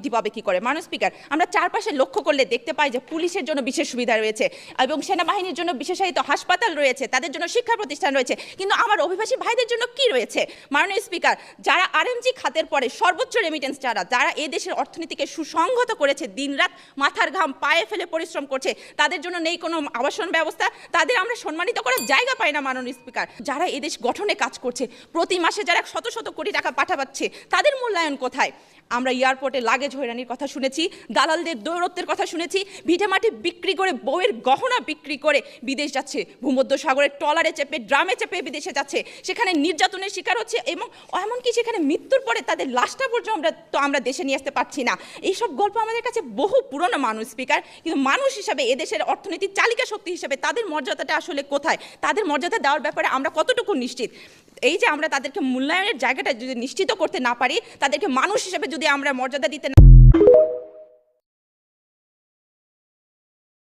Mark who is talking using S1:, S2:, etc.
S1: বৃদ্ধি পাবে কি করে? মাননীয় স্পিকার, আমরা চারপাশে লক্ষ্য করলে দেখতে পাই যে পুলিশের জন্য বিশেষ সুবিধা রয়েছে এবং সেনাবাহিনীর জন্য বিশেষায়িত হাসপাতাল রয়েছে, তাদের জন্য শিক্ষা প্রতিষ্ঠান রয়েছে, কিন্তু আমার অভিবাসী ভাইদের জন্য কি রয়েছে? মাননীয় স্পিকার, যারা আরএমজি খাতের পরে সর্বোচ্চ রেমিটেন্স যারা এই দেশের অর্থনীতিকে সুসংহত করেছে, দিনরাত মাথার ঘাম পায়ে ফেলে পরিশ্রম করছে, তাদের জন্য নেই কোনো আবাসন ব্যবস্থা, তাদের আমরা সম্মানিত করার জায়গা পাই না। মাননীয় স্পিকার, যারা এদেশ গঠনে কাজ করছে, প্রতি মাসে যারা শত শত কোটি টাকা পাঠাচ্ছে, তাদের মূল্যায়ন কোথায়? আমরা এয়ারপোর্টে লাগেজ হয়রানির কথা শুনেছি, দালালদের দৌরত্বের কথা শুনেছি, ভিটেমাটি বিক্রি করে, বউয়ের গহনা বিক্রি করে বিদেশ যাচ্ছে, ভূমধ্য সাগরের ট্রলারে চেপে, ড্রামে চেপে বিদেশে যাচ্ছে, সেখানে নির্যাতনের শিকার হচ্ছে এবং এমনকি সেখানে মৃত্যুর পরে তাদের লাশটা পর্যন্ত আমরা দেশে নিয়ে আসতে পারছি না। এইসব গল্প আমাদের কাছে বহু পুরনো। মাননীয় স্পিকার, কিন্তু মানুষ হিসাবে, এদেশের অর্থনীতির চালিকা শক্তি হিসেবে তাদের মর্যাদাটা আসলে কোথায়? তাদের মর্যাদা দেওয়ার ব্যাপারে আমরা কতটুকু নিশ্চিত? এই যে আমরা তাদেরকে মূল্যায়নের জায়গাটা যদি নিশ্চিত করতে না পারি, তাদেরকে মানুষ হিসেবে যদি আমরা মর্যাদা দিতে না